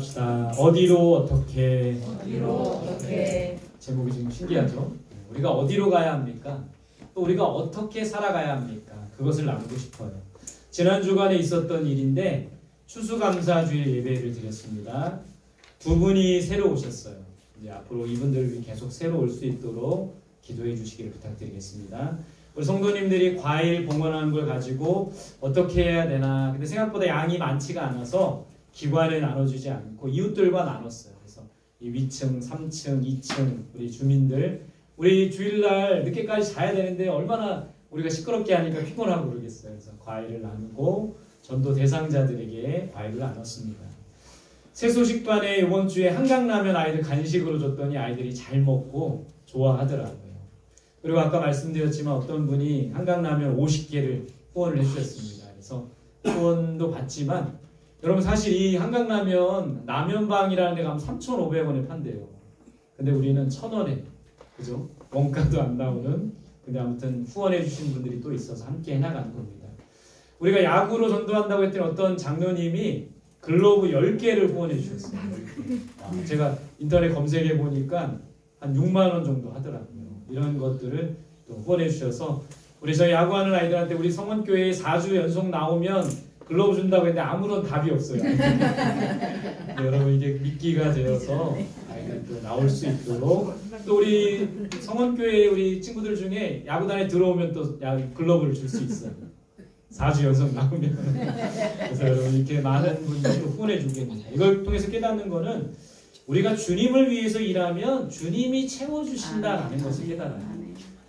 합시다. 어디로 어떻게. 제목이 좀 신기하죠? 우리가 어디로 가야 합니까? 또 우리가 어떻게 살아가야 합니까? 그것을 나누고 싶어요. 지난 주간에 있었던 일인데 추수감사주일 예배를 드렸습니다. 두 분이 새로 오셨어요. 이제 앞으로 이분들 계속 새로 올 수 있도록 기도해 주시기를 부탁드리겠습니다. 우리 성도님들이 과일 봉헌하는 걸 가지고 어떻게 해야 되나, 근데 생각보다 양이 많지가 않아서 기관을 나눠주지 않고 이웃들과 나눴어요. 그래서 이 위층, 3층, 2층 우리 주민들, 우리 주일날 늦게까지 자야 되는데 얼마나 우리가 시끄럽게 하니까 피곤하고 그러겠어요. 그래서 과일을 나누고 전도 대상자들에게 과일을 나눴습니다. 새소식반에 이번 주에 한강라면 아이들 간식으로 줬더니 아이들이 잘 먹고 좋아하더라고요. 그리고 아까 말씀드렸지만 어떤 분이 한강라면 50개를 후원을 해주셨습니다. 그래서 후원도 받지만 여러분 사실 이 한강라면 라면방이라는 데 가면 3,500원에 판대요. 근데 우리는 1,000원에, 그죠? 원가도 안 나오는. 근데 아무튼 후원해 주신 분들이 또 있어서 함께 해나가는 겁니다. 우리가 야구로 전도한다고 했더니 어떤 장로님이 글로브 10개를 후원해 주셨어요. 제가 인터넷 검색해 보니까 한 6만 원 정도 하더라고요. 이런 것들을 또 후원해 주셔서 우리 저 야구하는 아이들한테 우리 성원교회에 4주 연속 나오면 글로브 준다고 했는데 아무런 답이 없어요. 여러분 이게 미끼가 되어서 아이들 또 나올 수 있도록, 또 우리 성원교회 우리 친구들 중에 야구단에 들어오면 또 글로브를 줄 수 있어요. 4주 연속 나오면. 그래서 여러분 이렇게 많은 분들이 후원해 주겠습니다. 이걸 통해서 깨닫는 거는 우리가 주님을 위해서 일하면 주님이 채워주신다라는 것을 깨달아요.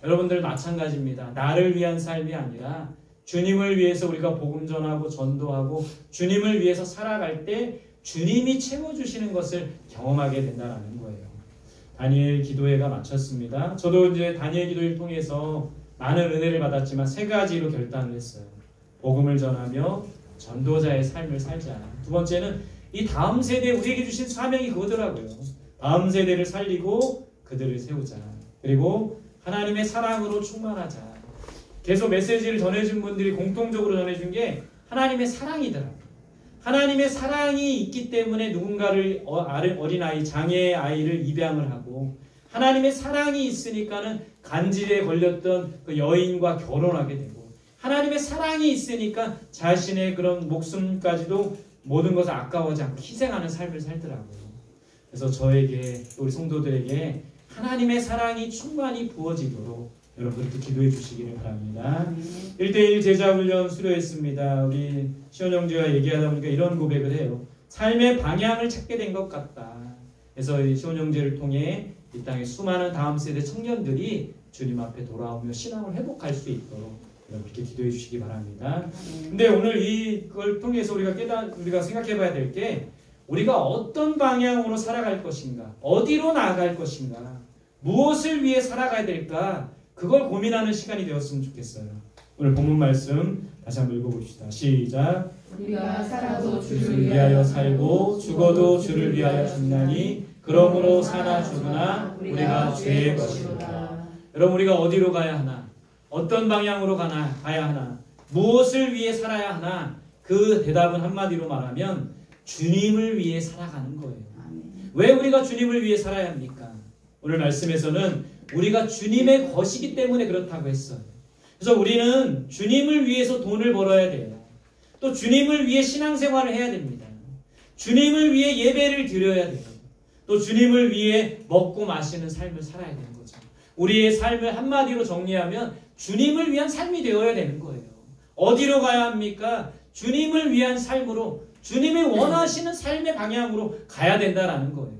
여러분들 마찬가지입니다. 나를 위한 삶이 아니라 주님을 위해서 우리가 복음 전하고 전도하고 주님을 위해서 살아갈 때 주님이 채워주시는 것을 경험하게 된다는 거예요. 다니엘 기도회가 마쳤습니다. 저도 이제 다니엘 기도회를 통해서 많은 은혜를 받았지만 3가지로 결단을 했어요. 복음을 전하며 전도자의 삶을 살자. 두 번째는 이 다음 세대에 우리에게 주신 사명이 그거더라고요. 다음 세대를 살리고 그들을 세우자. 그리고 하나님의 사랑으로 충만하자. 계속 메시지를 전해준 분들이 공통적으로 전해준 게 하나님의 사랑이더라고요. 하나님의 사랑이 있기 때문에 누군가를 어린아이, 장애아이를 입양을 하고, 하나님의 사랑이 있으니까는 간질에 걸렸던 그 여인과 결혼하게 되고, 하나님의 사랑이 있으니까 자신의 그런 목숨까지도 모든 것을 아까워하지 않고 희생하는 삶을 살더라고요. 그래서 저에게, 우리 성도들에게 하나님의 사랑이 충만히 부어지도록 여러분 그렇게 기도해 주시기를 바랍니다. 1대1 제자훈련 수료했습니다. 우리 시온 형제와 얘기하다 보니까 이런 고백을 해요. 삶의 방향을 찾게 된 것 같다. 그래서 이 시온 형제를 통해 이 땅에 수많은 다음 세대 청년들이 주님 앞에 돌아오며 신앙을 회복할 수 있도록 이렇게 기도해 주시기 바랍니다. 근데 오늘 이걸 통해서 우리가 생각해 봐야 될 게, 우리가 어떤 방향으로 살아갈 것인가, 어디로 나아갈 것인가, 무엇을 위해 살아가야 될까, 그걸 고민하는 시간이 되었으면 좋겠어요. 오늘 본문 말씀 다시 한번 읽어봅시다. 시작. 우리가 살아도 주를 위하여 살고 죽어도 주를 위하여 죽나니 그러므로 사나 죽으나 우리가 주의 것이로다. 여러분 우리가 어디로 가야 하나, 어떤 방향으로 가야 하나, 무엇을 위해 살아야 하나, 그 대답은 한마디로 말하면 주님을 위해 살아가는 거예요. 왜 우리가 주님을 위해 살아야 합니까? 오늘 말씀에서는 우리가 주님의 것이기 때문에 그렇다고 했어요. 그래서 우리는 주님을 위해서 돈을 벌어야 돼요. 또 주님을 위해 신앙생활을 해야 됩니다. 주님을 위해 예배를 드려야 돼요. 또 주님을 위해 먹고 마시는 삶을 살아야 되는 거죠. 우리의 삶을 한마디로 정리하면 주님을 위한 삶이 되어야 되는 거예요. 어디로 가야 합니까? 주님을 위한 삶으로, 주님이 원하시는 삶의 방향으로 가야 된다라는 거예요.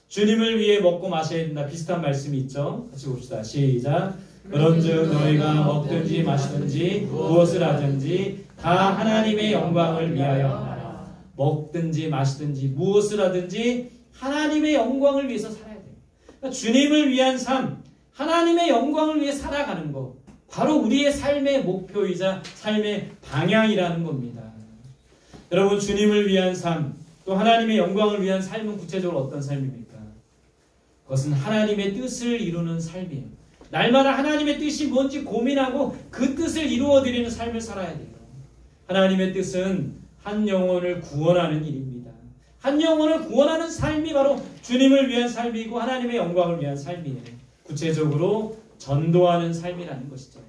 주님을 위해 먹고 마셔야 된다. 비슷한 말씀이 있죠. 같이 봅시다. 시작. 그런즉 너희가 먹든지 마시든지 무엇을 하든지 다 하나님의 영광을 위하여 하라. 먹든지 마시든지 무엇을 하든지 하나님의 영광을 위해서 살아야 돼요. 그러니까 주님을 위한 삶, 하나님의 영광을 위해 살아가는 것, 바로 우리의 삶의 목표이자 삶의 방향이라는 겁니다. 여러분 주님을 위한 삶, 또 하나님의 영광을 위한 삶은 구체적으로 어떤 삶입니까? 그것은 하나님의 뜻을 이루는 삶이에요. 날마다 하나님의 뜻이 뭔지 고민하고 그 뜻을 이루어드리는 삶을 살아야 돼요. 하나님의 뜻은 한 영혼을 구원하는 일입니다. 한 영혼을 구원하는 삶이 바로 주님을 위한 삶이고 하나님의 영광을 위한 삶이에요. 구체적으로 전도하는 삶이라는 것이죠.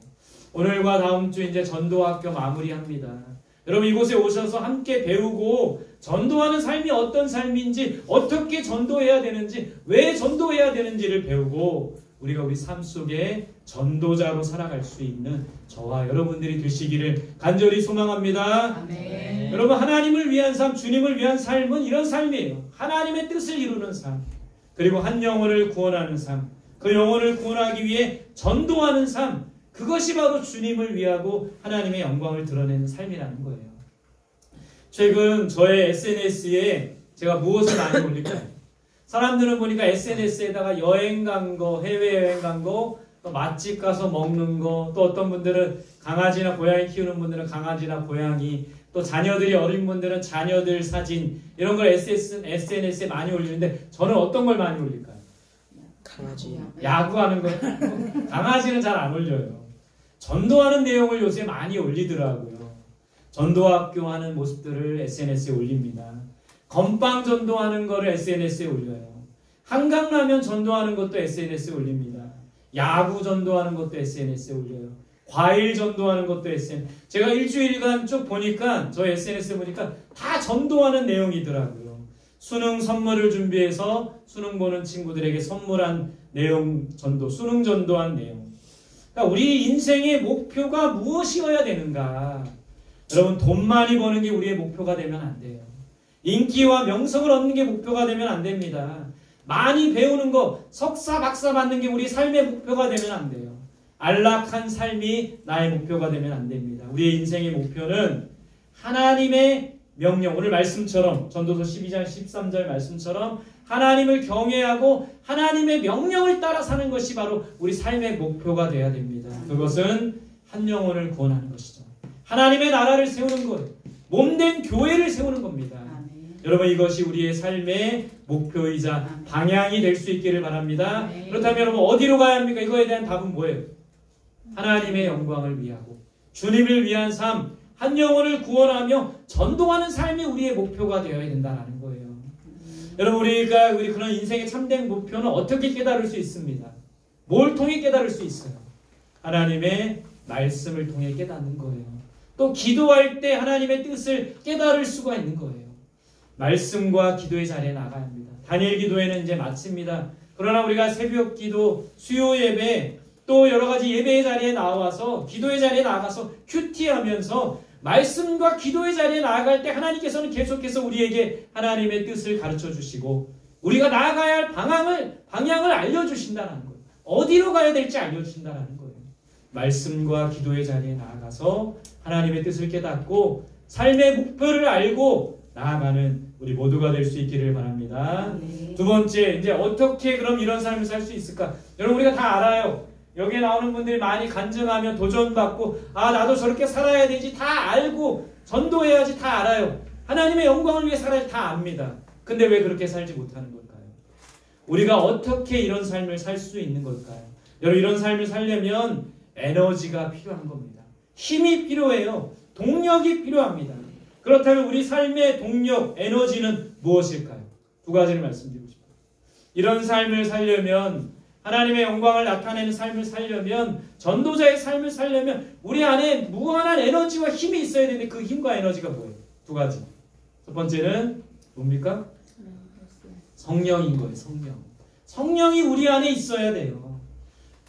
오늘과 다음 주 이제 전도학교 마무리합니다. 여러분 이곳에 오셔서 함께 배우고 전도하는 삶이 어떤 삶인지, 어떻게 전도해야 되는지, 왜 전도해야 되는지를 배우고 우리가 우리 삶 속에 전도자로 살아갈 수 있는 저와 여러분들이 되시기를 간절히 소망합니다. 아멘. 여러분 하나님을 위한 삶, 주님을 위한 삶은 이런 삶이에요. 하나님의 뜻을 이루는 삶, 그리고 한 영혼을 구원하는 삶, 그 영혼을 구원하기 위해 전도하는 삶, 그것이 바로 주님을 위하고 하나님의 영광을 드러내는 삶이라는 거예요. 최근 저의 SNS에 제가 무엇을 많이 올릴까요? 사람들은 보니까 SNS에다가 여행 간 거, 해외여행 간 거, 또 맛집 가서 먹는 거, 또 어떤 분들은 강아지나 고양이 키우는 분들은 강아지나 고양이, 또 자녀들이 어린 분들은 자녀들 사진, 이런 걸 SNS에 많이 올리는데 저는 어떤 걸 많이 올릴까요? 강아지. 야구하는 거. 강아지는 잘 안 올려요. 전도하는 내용을 요새 많이 올리더라고요. 전도학교 하는 모습들을 SNS에 올립니다. 건빵 전도하는 거를 SNS에 올려요. 한강라면 전도하는 것도 SNS에 올립니다. 야구 전도하는 것도 SNS에 올려요. 과일 전도하는 것도 SNS. 제가 일주일간 쭉 보니까 저 SNS에 보니까 다 전도하는 내용이더라고요. 수능 선물을 준비해서 수능 보는 친구들에게 선물한 내용 전도, 수능 전도한 내용. 그러니까 우리 인생의 목표가 무엇이어야 되는가? 여러분 돈 많이 버는 게 우리의 목표가 되면 안 돼요. 인기와 명성을 얻는 게 목표가 되면 안 됩니다. 많이 배우는 거, 석사, 박사 받는 게 우리 삶의 목표가 되면 안 돼요. 안락한 삶이 나의 목표가 되면 안 됩니다. 우리의 인생의 목표는 하나님의 명령, 오늘 말씀처럼 전도서 12장 13절 말씀처럼 하나님을 경외하고 하나님의 명령을 따라 사는 것이 바로 우리 삶의 목표가 되어야 됩니다. 그것은 한 영혼을 구원하는 것이죠. 하나님의 나라를 세우는 것, 몸된 교회를 세우는 겁니다. 여러분 이것이 우리의 삶의 목표이자 방향이 될 수 있기를 바랍니다. 그렇다면 여러분 어디로 가야 합니까? 이거에 대한 답은 뭐예요? 하나님의 영광을 위하고 주님을 위한 삶, 한 영혼을 구원하며 전도하는 삶이 우리의 목표가 되어야 된다는 거예요. 여러분 우리가 우리 그런 인생의 참된 목표는 어떻게 깨달을 수 있습니다? 뭘 통해 깨달을 수 있어요? 하나님의 말씀을 통해 깨닫는 거예요. 또 기도할 때 하나님의 뜻을 깨달을 수가 있는 거예요. 말씀과 기도의 자리에 나가야 합니다. 단일 기도회는 이제 마칩니다. 그러나 우리가 새벽 기도, 수요 예배, 또 여러 가지 예배의 자리에 나와서 기도의 자리에 나가서 큐티하면서 말씀과 기도의 자리에 나아갈 때 하나님께서는 계속해서 우리에게 하나님의 뜻을 가르쳐 주시고 우리가 나아가야 할 방향을 알려주신다는 거예요. 어디로 가야 될지 알려주신다는 거예요. 말씀과 기도의 자리에 나아가서 하나님의 뜻을 깨닫고 삶의 목표를 알고 나아가는 우리 모두가 될 수 있기를 바랍니다. 두 번째, 이제 어떻게 그럼 이런 삶을 살 수 있을까? 여러분 우리가 다 알아요. 여기에 나오는 분들이 많이 간증하며 도전받고 나도 저렇게 살아야 되지 다 알고 전도해야지 다 알아요. 하나님의 영광을 위해 살아야지 다 압니다. 근데 왜 그렇게 살지 못하는 걸까요? 우리가 어떻게 이런 삶을 살 수 있는 걸까요? 여러분 이런 삶을 살려면 에너지가 필요한 겁니다. 힘이 필요해요. 동력이 필요합니다. 그렇다면 우리 삶의 동력, 에너지는 무엇일까요? 두 가지를 말씀드리고 싶어요. 이런 삶을 살려면 하나님의 영광을 나타내는 삶을 살려면 전도자의 삶을 살려면 우리 안에 무한한 에너지와 힘이 있어야 되는데 그 힘과 에너지가 뭐예요? 두 가지. 첫 번째는 뭡니까? 성령인 거예요. 성령이 우리 안에 있어야 돼요.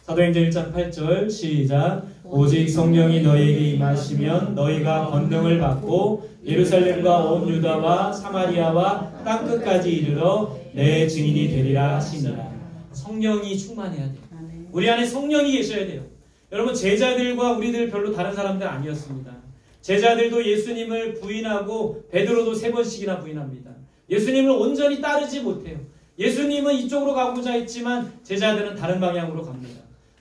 사도행전 1장 8절 시작. 오직 성령이 너희에게 임하시면 너희가 권능을 받고 예루살렘과 온 유다와 사마리아와 땅끝까지 이르러 내 증인이 되리라 하시니라. 성령이 충만해야 돼요. 우리 안에 성령이 계셔야 돼요. 여러분 제자들과 우리들 별로 다른 사람들 아니었습니다. 제자들도 예수님을 부인하고 베드로도 3번씩이나 부인합니다. 예수님을 온전히 따르지 못해요. 예수님은 이쪽으로 가고자 했지만 제자들은 다른 방향으로 갑니다.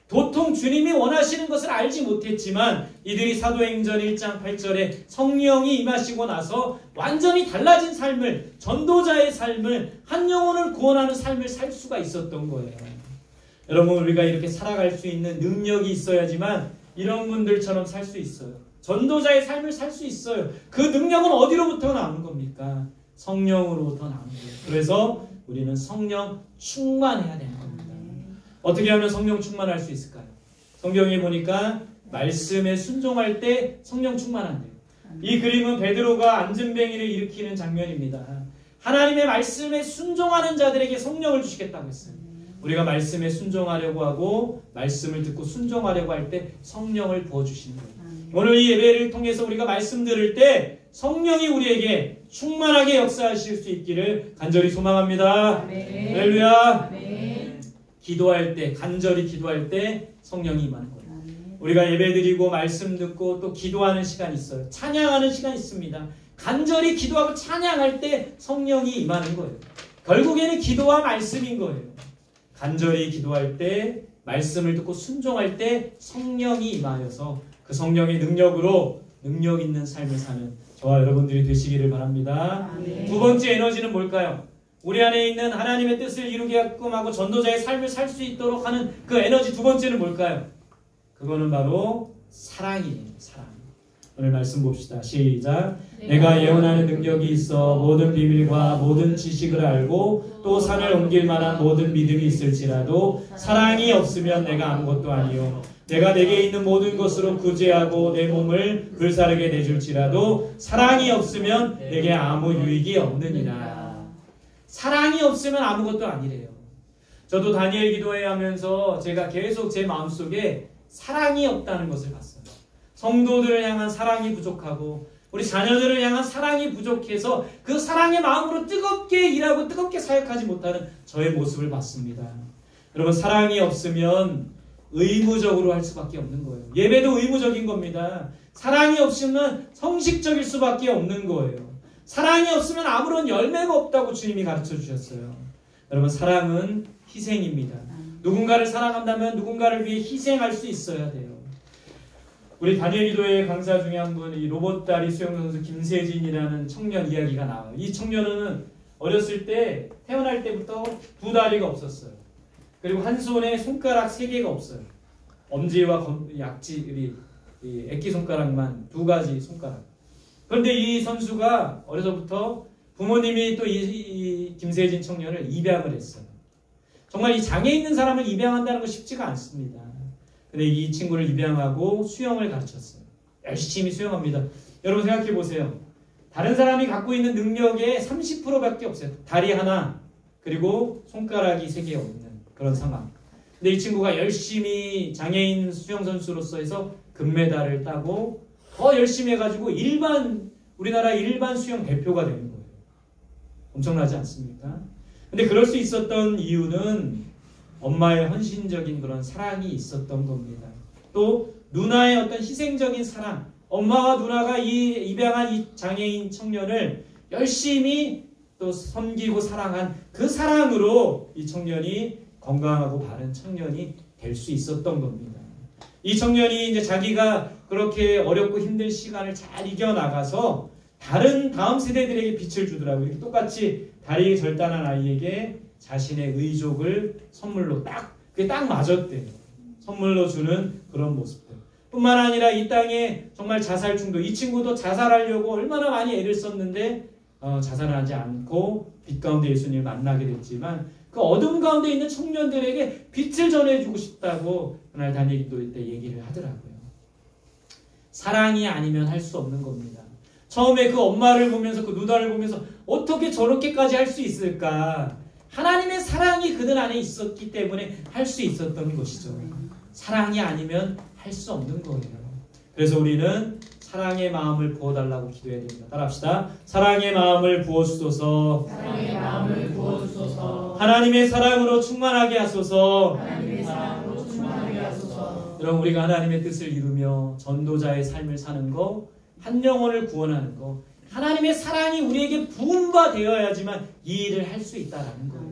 도통 주님이 원하시는 것을 알지 못했지만 이들이 사도행전 1장 8절에 성령이 임하시고 나서 완전히 달라진 삶을, 전도자의 삶을, 한 영혼을 구원하는 삶을 살 수가 있었던 거예요. 여러분 우리가 이렇게 살아갈 수 있는 능력이 있어야지만 이런 분들처럼 살 수 있어요. 전도자의 삶을 살 수 있어요. 그 능력은 어디로부터 나오는 겁니까? 성령으로부터 나오는 거예요. 그래서 우리는 성령 충만해야 되는 겁니다. 어떻게 하면 성령 충만할 수 있을까요? 성경에 보니까 말씀에 순종할 때 성령 충만한대요. 이 그림은 베드로가 안전뱅이를 일으키는 장면입니다. 하나님의 말씀에 순종하는 자들에게 성령을 주시겠다고 했어요. 우리가 말씀에 순종하려고 하고 말씀을 듣고 순종하려고 할 때 성령을 부어주시는 거예요. 오늘 이 예배를 통해서 우리가 말씀 들을 때 성령이 우리에게 충만하게 역사하실 수 있기를 간절히 소망합니다. 할렐루야. 기도할 때, 간절히 기도할 때 성령이 임하는 거예요. 우리가 예배드리고 말씀 듣고 또 기도하는 시간이 있어요. 찬양하는 시간이 있습니다. 간절히 기도하고 찬양할 때 성령이 임하는 거예요. 결국에는 기도와 말씀인 거예요. 간절히 기도할 때, 말씀을 듣고 순종할 때 성령이 임하여서 그 성령의 능력으로 능력 있는 삶을 사는 저와 여러분들이 되시기를 바랍니다. 두 번째 에너지는 뭘까요? 우리 안에 있는 하나님의 뜻을 이루게끔 하고 전도자의 삶을 살 수 있도록 하는 그 에너지 두 번째는 뭘까요? 그거는 바로 사랑이에요. 사랑. 오늘 말씀 봅시다. 시작. 내가 예언하는 능력이 있어 모든 비밀과 모든 지식을 알고 또 산을 옮길 만한 모든 믿음이 있을지라도 사랑이 없으면 내가 아무것도 아니요. 내가 내게 있는 모든 것으로 구제하고 내 몸을 불사르게 내줄지라도 사랑이 없으면 내게 아무 유익이 없느니라. 사랑이 없으면 아무것도 아니래요. 저도 다니엘 기도회 하면서 제가 계속 제 마음속에 사랑이 없다는 것을 봤어요. 성도들을 향한 사랑이 부족하고 우리 자녀들을 향한 사랑이 부족해서 그 사랑의 마음으로 뜨겁게 일하고 뜨겁게 사역하지 못하는 저의 모습을 봤습니다. 여러분, 사랑이 없으면 의무적으로 할 수밖에 없는 거예요. 예배도 의무적인 겁니다. 사랑이 없으면 성식적일 수밖에 없는 거예요. 사랑이 없으면 아무런 열매가 없다고 주님이 가르쳐 주셨어요. 여러분, 사랑은 희생입니다. 누군가를 사랑한다면 누군가를 위해 희생할 수 있어야 돼요. 우리 다니엘 기도회 강사 중에 한 분, 이 로봇다리 수영선수 김세진이라는 청년 이야기가 나와요. 이 청년은 어렸을 때 태어날 때부터 두 다리가 없었어요. 그리고 한 손에 손가락 3개가 없어요. 엄지와 약지, 액기 손가락만 2가지 손가락. 그런데 이 선수가 어려서부터 부모님이 또 이 김세진 청년을 입양을 했어요. 정말 이 장애 있는 사람을 입양한다는 거 쉽지가 않습니다. 근데 이 친구를 입양하고 수영을 가르쳤어요. 열심히 수영합니다. 여러분 생각해 보세요. 다른 사람이 갖고 있는 능력의 30%밖에 없어요. 다리 하나, 그리고 손가락이 3개 없는 그런 상황. 근데 이 친구가 열심히 장애인 수영선수로서 해서 금메달을 따고 더 열심히 해가지고 우리나라 일반 수영 대표가 되는 거예요. 엄청나지 않습니까? 근데 그럴 수 있었던 이유는 엄마의 헌신적인 그런 사랑이 있었던 겁니다. 또 누나의 어떤 희생적인 사랑, 엄마와 누나가 입양한 이 장애인 청년을 열심히 또 섬기고 사랑한 그 사랑으로 이 청년이 건강하고 바른 청년이 될 수 있었던 겁니다. 이 청년이 이제 자기가 그렇게 어렵고 힘든 시간을 잘 이겨나가서 다음 세대들에게 빛을 주더라고요. 이렇게 똑같이 다리 절단한 아이에게 자신의 의족을 선물로 그게 딱 맞았대요. 선물로 주는 그런 모습들. 뿐만 아니라 이 땅에 정말 자살 중독, 이 친구도 자살하려고 얼마나 많이 애를 썼는데 자살하지 않고 빛 가운데 예수님을 만나게 됐지만 그 어둠 가운데 있는 청년들에게 빛을 전해주고 싶다고 그날 다니엘 기도회 때 얘기를 하더라고요. 사랑이 아니면 할 수 없는 겁니다. 처음에 그 엄마를 보면서 그 누나를 보면서 어떻게 저렇게까지 할 수 있을까? 하나님의 사랑이 그들 안에 있었기 때문에 할 수 있었던 것이죠. 사랑이 아니면 할 수 없는 거예요. 그래서 우리는 사랑의 마음을 부어달라고 기도해야 됩니다. 따라합시다. 사랑의 마음을 부어주소서. 사랑의 마음을 부어주소서. 하나님의 사랑으로 충만하게 하소서. 하나님의 사랑으로 충만하게 하소서. 여러분, 우리가 하나님의 뜻을 이루며 전도자의 삶을 사는 거, 한 영혼을 구원하는 거, 하나님의 사랑이 우리에게 부음바 되어야지만 이 일을 할 수 있다라는 거예요.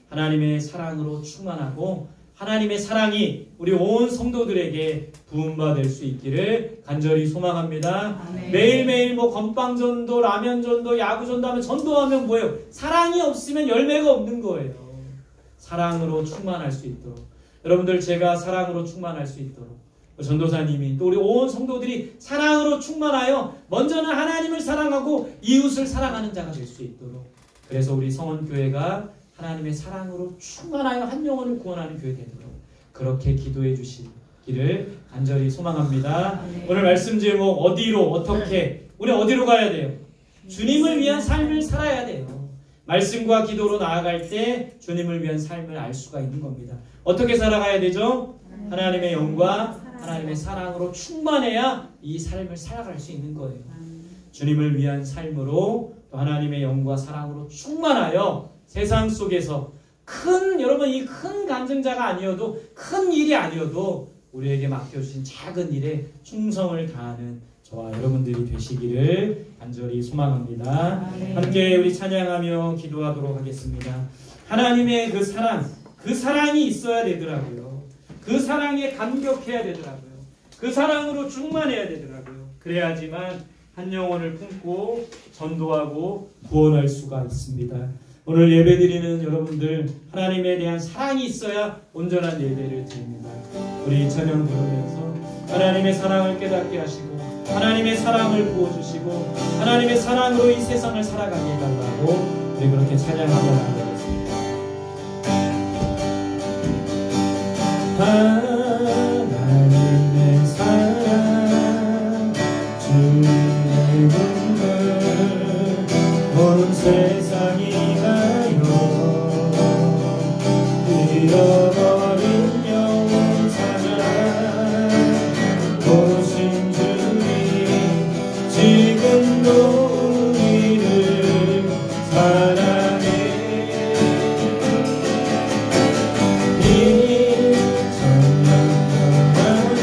하나님의 사랑으로 충만하고 하나님의 사랑이 우리 온 성도들에게 부음받을 수 있기를 간절히 소망합니다. 아멘. 매일매일 건빵전도, 라면전도, 야구전도 하면 전도하면 뭐예요? 사랑이 없으면 열매가 없는 거예요. 사랑으로 충만할 수 있도록 여러분들, 제가 사랑으로 충만할 수 있도록 전도사님이 또 우리 온 성도들이 사랑으로 충만하여 먼저는 하나님을 사랑하고 이웃을 사랑하는 자가 될 수 있도록, 그래서 우리 성원교회가 하나님의 사랑으로 충만하여 한 영혼을 구원하는 교회 되도록 그렇게 기도해 주시기를 간절히 소망합니다. 오늘 말씀 제목 어디로 어떻게, 우리 어디로 가야 돼요? 주님을 위한 삶을 살아야 돼요. 말씀과 기도로 나아갈 때 주님을 위한 삶을 알 수가 있는 겁니다. 어떻게 살아가야 되죠? 하나님의 영과 하나님의 사랑으로 충만해야 이 삶을 살아갈 수 있는 거예요. 주님을 위한 삶으로 또 하나님의 영과 사랑으로 충만하여 세상 속에서 여러분 이 큰 간증자가 아니어도, 큰 일이 아니어도 우리에게 맡겨주신 작은 일에 충성을 다하는 저와 여러분들이 되시기를 간절히 소망합니다. 함께 우리 찬양하며 기도하도록 하겠습니다. 하나님의 그 사랑이 있어야 되더라고요. 그 사랑에 감격해야 되더라고요. 그 사랑으로 충만해야 되더라고요. 그래야지만 한 영혼을 품고 전도하고 구원할 수가 있습니다. 오늘 예배드리는 여러분들, 하나님에 대한 사랑이 있어야 온전한 예배를 드립니다. 우리 찬양 부르면서 하나님의 사랑을 깨닫게 하시고 하나님의 사랑을 부어주시고 하나님의 사랑으로 이 세상을 살아가게 해달라고 우리 그렇게 찬양하며 나가겠습니다. 하나님의 사랑 주의 분들 온 세상이 가요 잃어버린 영혼 찾아 오신 주님 지금도 우리를 사랑해 이 천년 동안을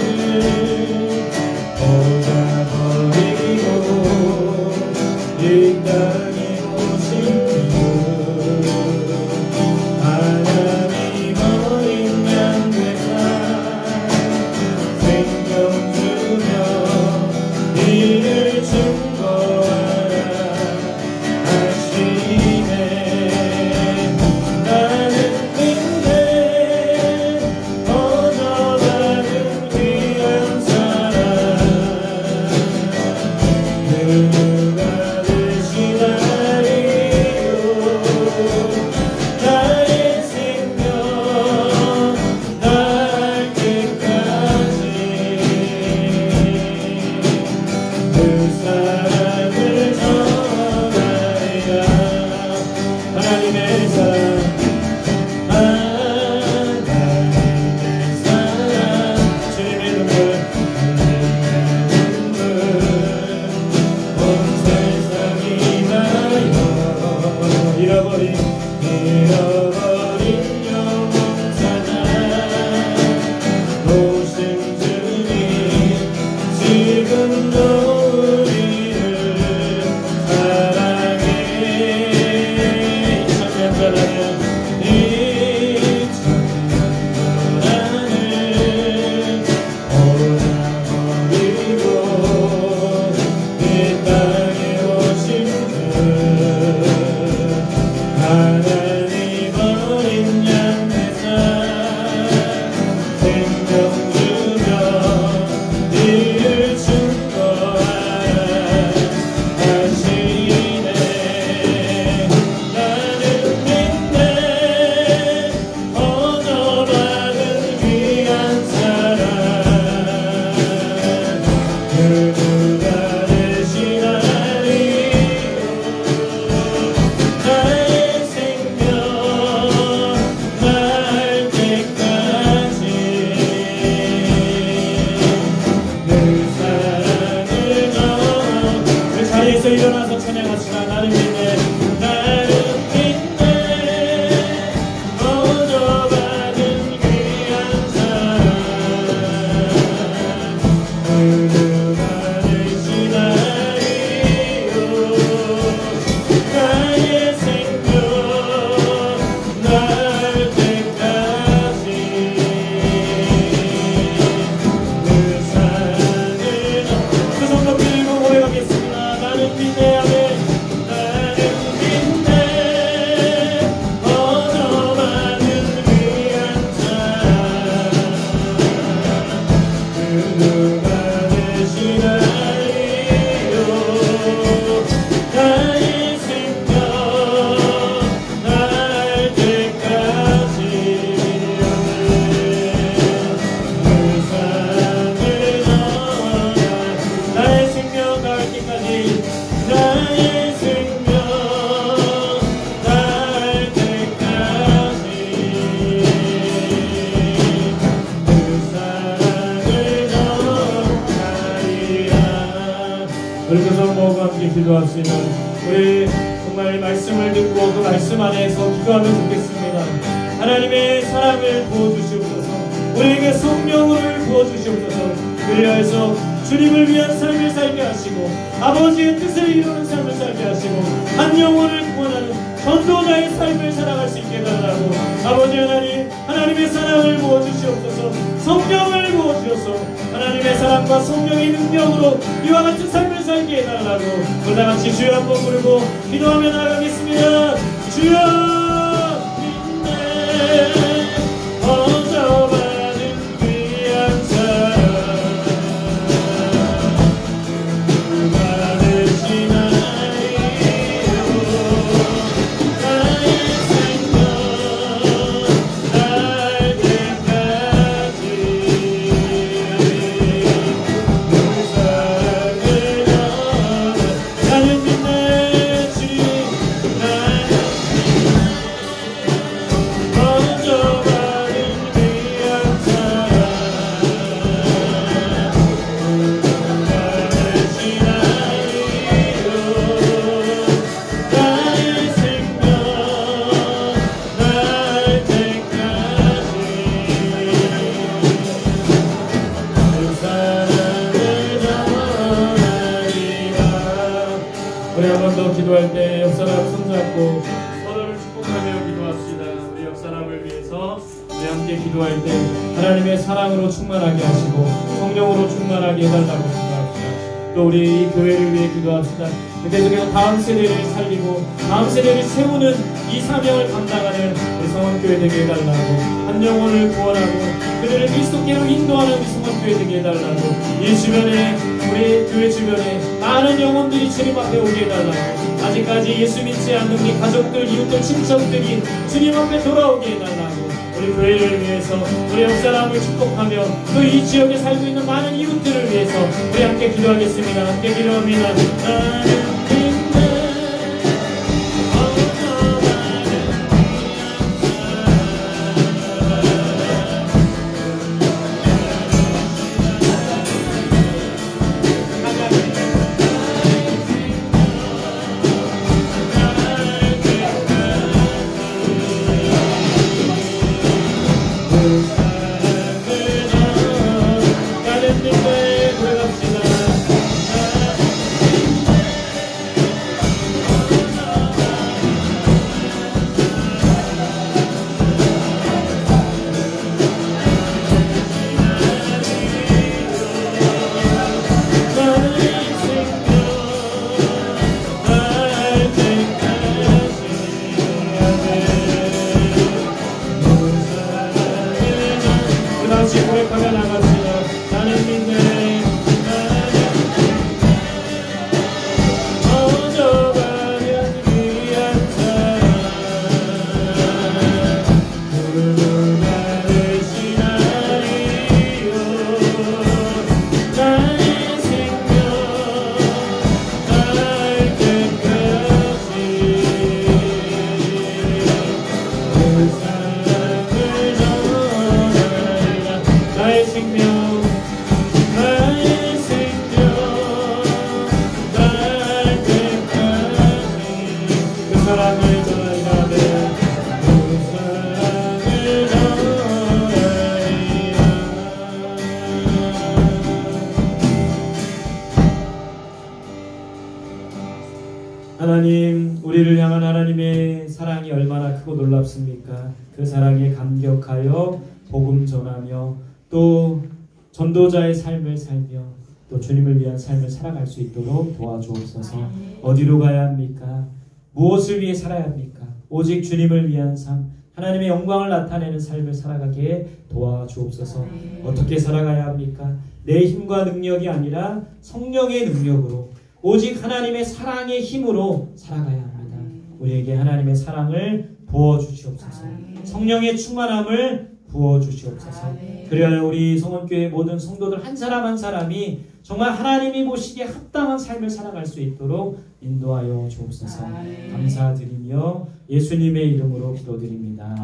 보자버리고 이 땅에 오신 주 하나님 어린 양 되사 생명 주며 이를 증거하라 하시네. 나는 믿네 얻어가는 귀한 사랑 누가 되시나리요 나의 생명 날 때까지 그 사랑을 전하리라. 하나님의 사랑 하나님의 사랑 주님의 눈물 온 세상이 나요 잃어버린 영혼 찾아 오신 주님 지금도 우리를 사랑해. 천년 전하는 이 천년 전하는 오나버리고 이 땅에 오신 주 하나님 어린 양 되사 생명 주며 이를 증거하라 하시네. 나는 믿네 얻어받은 귀한 사랑 누가 되시나리요 나의 생명 주셨으면 우리 정말 말씀을 듣고 그 말씀 안에서 기도하면 좋겠습니다. 하나님의 사랑을 부어주시옵소서. 우리에게 성령을 부어주시옵소서. 그리하여서 주님을 위한 삶을 살게 하시고 아버지의 뜻을 이루는 삶을 살게 하시고 한 영혼을 구원하는 전도자의 삶을 살아갈 수 있게 해달라고. 아버지 하나님, 하나님의 사랑을 부어주시옵소서. 성령을 부어주셔서 하나님의 사랑과 성령의 능력으로 이와 같은 삶을 살게 해달라고. 우리 다같이 주여 한번 부르고 기도하며 나아가겠습니다. 주여 믿네 얻어받은 귀한 사랑 기도할 때 옆 사람 손잡고 서로를 축복하며 기도합시다. 우리 옆 사람을 위해서 우리 함께 기도할 때 하나님의 사랑으로 충만하게 하시고 성령으로 충만하게 해달라고 기도합시다. 또 우리 이 교회를 위해 기도합시다. 계속해서 다음 세대를 살리고 다음 세대를 세우는 이 사명을 감당하는 우리 성원교회 되게 해달라고. 한 영혼을 구원하고 그들을 그리스도께로 인도하는 우리 성원교회 되게 해달라고. 이 주변에 우리 교회 주변에 많은 영혼들이 주님 앞에 오게 해달라고. 아직까지 예수 믿지 않는 우리 가족들, 이웃들, 친척들이 주님 앞에 돌아오게 해달라고. 우리 교회를 위해서 우리 옆사람을 축복하며 또 이 지역에 살고 있는 많은 이웃들을 위해서 우리 함께 기도하겠습니다. 함께 기도합니다. 나는 하나님, 우리를 향한 하나님의 사랑이 얼마나 크고 놀랍습니까? 그 사랑에 감격하여 복음 전하며 또 전도자의 삶을 살며 또 주님을 위한 삶을 살아갈 수 있도록 도와주옵소서. 어디로 가야 합니까? 무엇을 위해 살아야 합니까? 오직 주님을 위한 삶, 하나님의 영광을 나타내는 삶을 살아가게 도와주옵소서. 어떻게 살아가야 합니까? 내 힘과 능력이 아니라 성령의 능력으로 오직 하나님의 사랑의 힘으로 살아가야 합니다. 우리에게 하나님의 사랑을 부어주시옵소서. 성령의 충만함을 부어주시옵소서. 그래야 우리 성원교회 모든 성도들 한 사람 한 사람이 정말 하나님이 보시기에 합당한 삶을 살아갈 수 있도록 인도하여 주옵소서. 감사드리며 예수님의 이름으로 기도드립니다.